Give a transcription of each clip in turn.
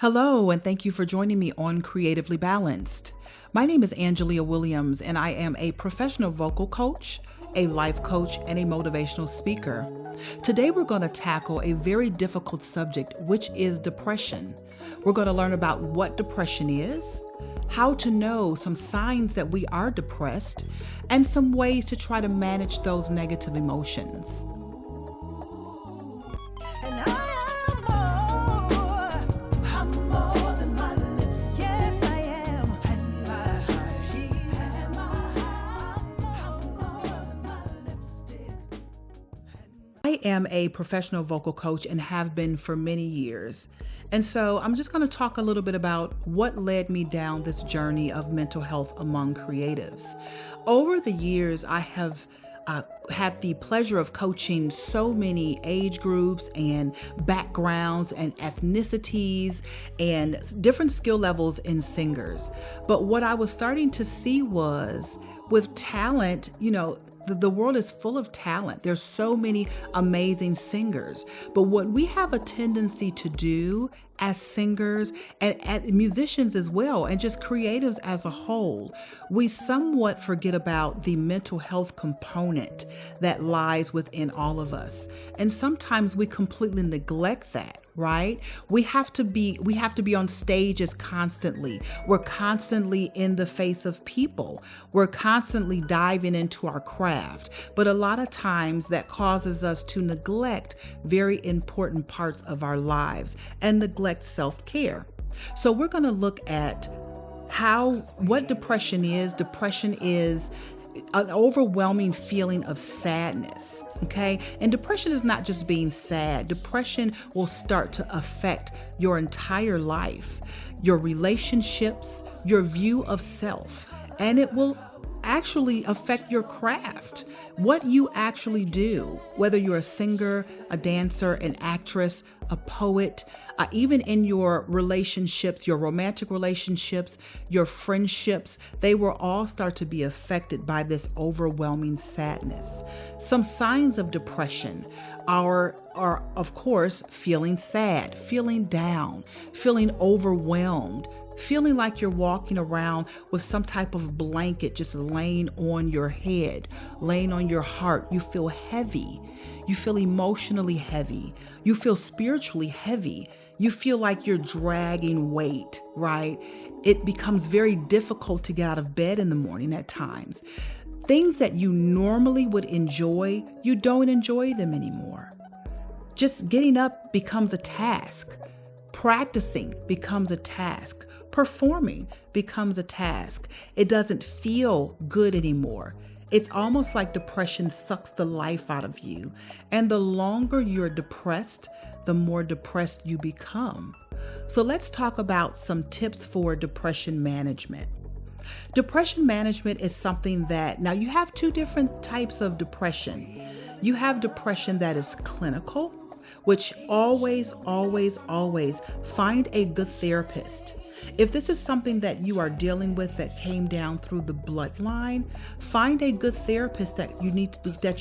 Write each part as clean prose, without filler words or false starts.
Hello, and thank you for joining me on Creatively Balanced. My name is Angelia Williams, and I am a professional vocal coach, a life coach, and a motivational speaker. Today, we're going to tackle a very difficult subject, which is depression. We're going to learn about what depression is, how to know some signs that we are depressed, and some ways to try to manage those negative emotions. And I'm more than my lips. Yes, I am. And I'm more than my lipstick. I am a professional vocal coach and have been for many years. And so I'm just going to talk a little bit about what led me down this journey of mental health among creatives. Over the years, I have had the pleasure of coaching so many age groups and backgrounds and ethnicities and different skill levels in singers. But what I was starting to see was with talent, the world is full of talent. There's so many amazing singers. But what we have a tendency to do as singers and musicians as well, and just creatives as a whole, we somewhat forget about the mental health component that lies within all of us. And sometimes we completely neglect that, right? We have to be on stages constantly. We're constantly in the face of people. We're constantly diving into our craft. But a lot of times that causes us to neglect very important parts of our lives and neglect self-care. So we're going to look at what depression is. Depression is an overwhelming feeling of sadness, okay? And depression is not just being sad. Depression will start to affect your entire life, your relationships, your view of self, and it will actually affect your craft, what you actually do, whether you're a singer, a dancer, an actress, a poet, even in your relationships, your romantic relationships, your friendships, they will all start to be affected by this overwhelming sadness. Some signs of depression are of course, feeling sad, feeling down, feeling overwhelmed, feeling like you're walking around with some type of blanket just laying on your head, laying on your heart. You feel heavy. You feel emotionally heavy. You feel spiritually heavy. You feel like you're dragging weight, right? It becomes very difficult to get out of bed in the morning at times. Things that you normally would enjoy, you don't enjoy them anymore. Just getting up becomes a task. Practicing becomes a task. Performing becomes a task. It doesn't feel good anymore. It's almost like depression sucks the life out of you. And the longer you're depressed, the more depressed you become. So let's talk about some tips for depression management. Depression management is something that, now you have two different types of depression. You have depression that is clinical, which always find a good therapist. If this is something that you are dealing with that came down through the bloodline, find a good therapist that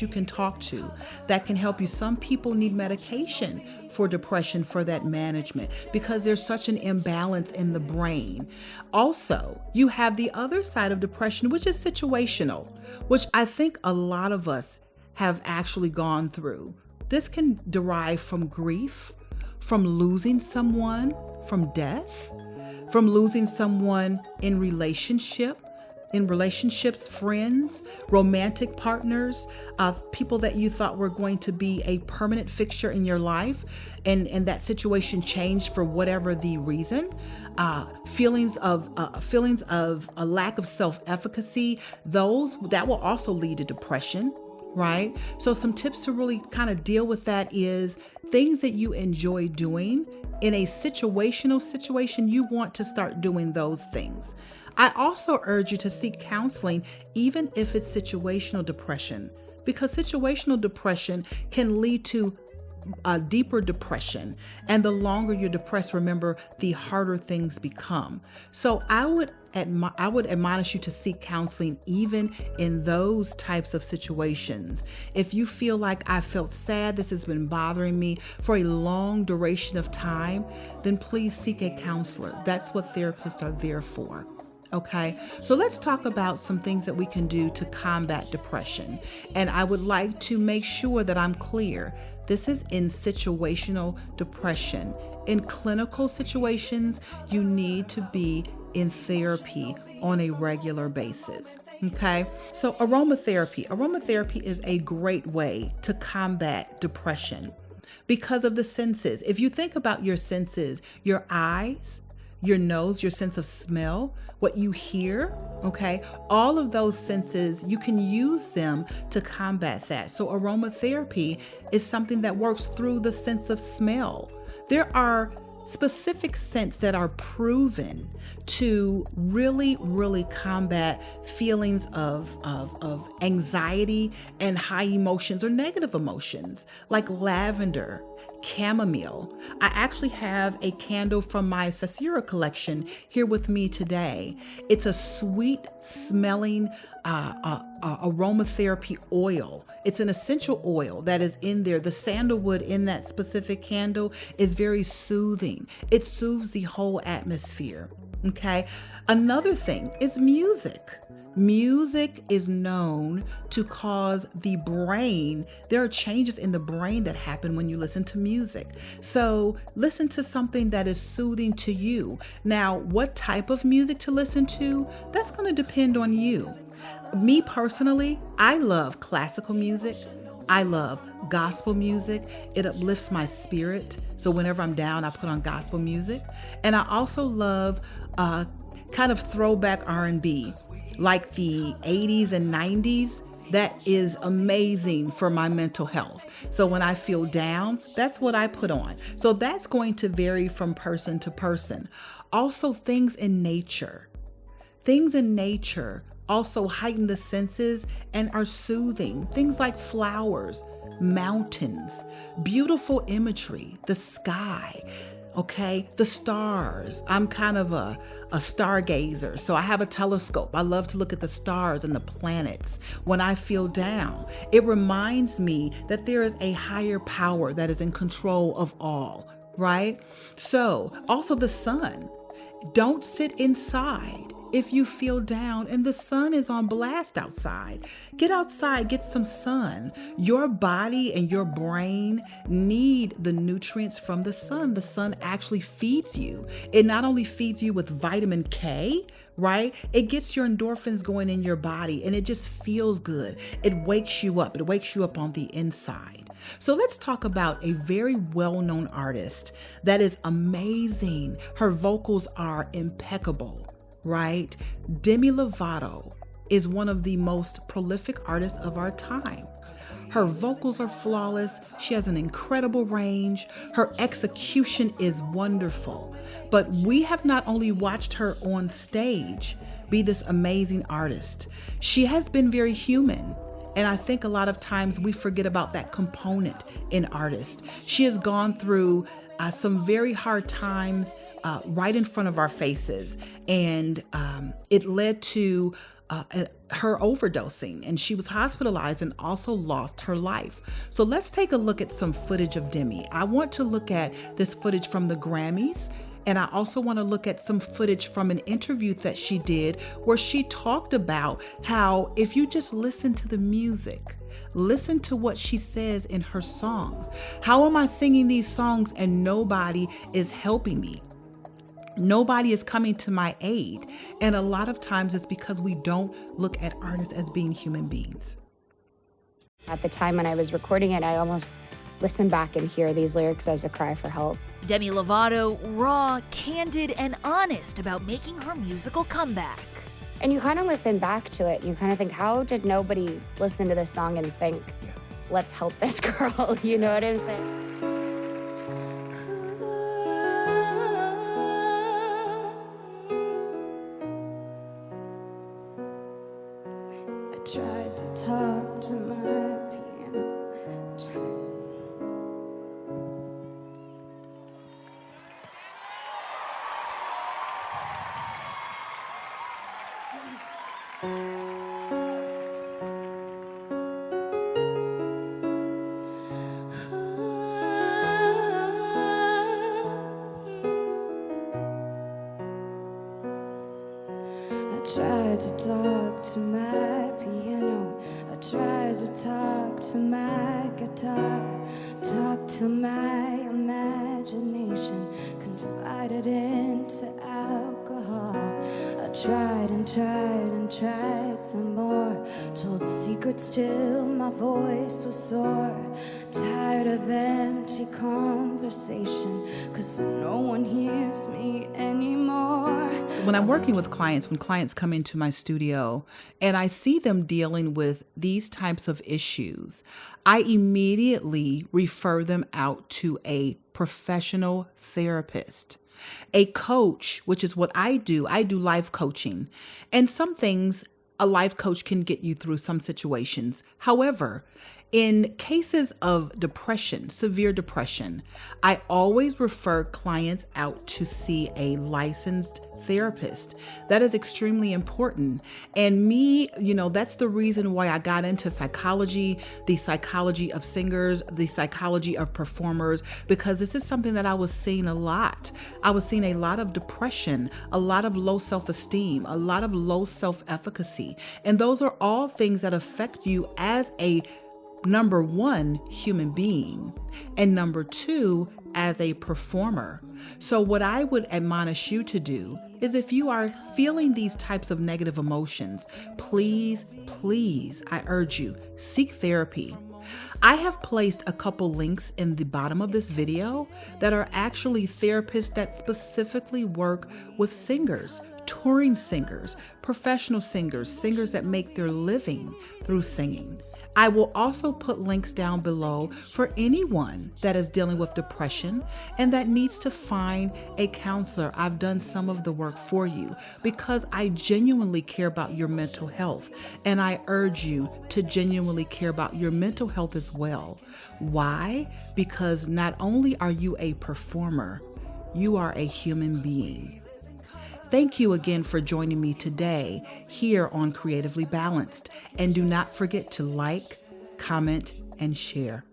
you can talk to that can help you. Some people need medication for depression for that management because there's such an imbalance in the brain. Also, you have the other side of depression, which is situational, which I think a lot of us have actually gone through. This can derive from grief, from losing someone, from death, from losing someone in relationships, friends, romantic partners, people that you thought were going to be a permanent fixture in your life, and that situation changed for whatever the reason. Feelings of a lack of self-efficacy, that will also lead to depression. Right? So some tips to really kind of deal with that is things that you enjoy doing. In a situational situation, you want to start doing those things. I also urge you to seek counseling, even if it's situational depression, because situational depression can lead to a deeper depression. And the longer you're depressed, remember, the harder things become. So I would admonish you to seek counseling even in those types of situations. If you feel like I felt sad, this has been bothering me for a long duration of time, then please seek a counselor. That's what therapists are there for. Okay, so let's talk about some things that we can do to combat depression. And I would like to make sure that I'm clear. This is in situational depression. In clinical situations, you need to be in therapy on a regular basis. Okay, so aromatherapy. Aromatherapy is a great way to combat depression because of the senses. If you think about your senses, your eyes, your nose, your sense of smell, what you hear, okay? All of those senses, you can use them to combat that. So aromatherapy is something that works through the sense of smell. There are specific scents that are proven to really, really combat feelings of anxiety and high emotions or negative emotions, like lavender, chamomile. I actually have a candle from my Sasira collection here with me today. It's a sweet smelling aromatherapy oil. It's an essential oil that is in there. The sandalwood in that specific candle is very soothing. It soothes the whole atmosphere. Okay. Another thing is music. Music is known to cause the brain. There are changes in the brain that happen when you listen to music. So listen to something that is soothing to you. Now, what type of music to listen to? That's going to depend on you. Me personally, I love classical music. I love gospel music. It uplifts my spirit. So whenever I'm down, I put on gospel music. And I also love kind of throwback R&B, like the 80s and 90s. That is amazing for my mental health. So when I feel down, that's what I put on. So that's going to vary from person to person. Also, things in nature. Things in nature also heighten the senses and are soothing. Things like flowers, mountains, beautiful imagery, the sky. Okay, the stars. I'm kind of a stargazer, so I have a telescope. I love to look at the stars and the planets when I feel down. It reminds me that there is a higher power that is in control of all, right? So, also the sun. Don't sit inside if you feel down and the sun is on blast outside. Get outside, get some sun. Your body and your brain need the nutrients from the sun. The sun actually feeds you. It not only feeds you with vitamin K, right? It gets your endorphins going in your body and it just feels good. It wakes you up. It wakes you up on the inside. So let's talk about a very well-known artist that is amazing. Her vocals are impeccable, right? Demi Lovato is one of the most prolific artists of our time. Her vocals are flawless. She has an incredible range. Her execution is wonderful. But we have not only watched her on stage be this amazing artist, she has been very human. And I think a lot of times we forget about that component in artists. She has gone through some very hard times right in front of our faces. And it led to her overdosing, and she was hospitalized and also lost her life. So let's take a look at some footage of Demi. I want to look at this footage from the Grammys. And I also want to look at some footage from an interview that she did where she talked about how if you just listen to the music, listen to what she says in her songs. How am I singing these songs and nobody is helping me? Nobody is coming to my aid. And a lot of times it's because we don't look at artists as being human beings. At the time when I was recording it, I almost listen back and hear these lyrics as a cry for help. Demi Lovato, raw, candid, and honest about making her musical comeback. And you kind of listen back to it and you kind of think, how did nobody listen to this song and think, let's help this girl? You know what I'm saying? I tried to talk to my piano. I tried to talk to my piano, I tried to talk to my guitar, talk to my imagination, confided into alcohol. I tried and tried and tried some more, told secrets till my voice was sore. Tired of empty conversation, 'cause no one hears me anymore. When I'm working with clients, when clients come into my studio and I see them dealing with these types of issues, I immediately refer them out to a professional therapist. A coach, which is what I do life coaching. And some things a life coach can get you through some situations. However, in cases of depression, severe depression, I always refer clients out to see a licensed therapist. That is extremely important. And me, that's the reason why I got into psychology, the psychology of singers, the psychology of performers, because this is something that I was seeing a lot. I was seeing a lot of depression, a lot of low self-esteem, a lot of low self-efficacy. And those are all things that affect you as a number one, human being, and number two, as a performer. So what I would admonish you to do is, if you are feeling these types of negative emotions, please, I urge you, seek therapy. I have placed a couple links in the bottom of this video that are actually therapists that specifically work with singers, touring singers, professional singers, singers that make their living through singing. I will also put links down below for anyone that is dealing with depression and that needs to find a counselor. I've done some of the work for you because I genuinely care about your mental health, and I urge you to genuinely care about your mental health as well. Why? Because not only are you a performer, you are a human being. Thank you again for joining me today here on Creatively Balanced. And do not forget to like, comment, and share.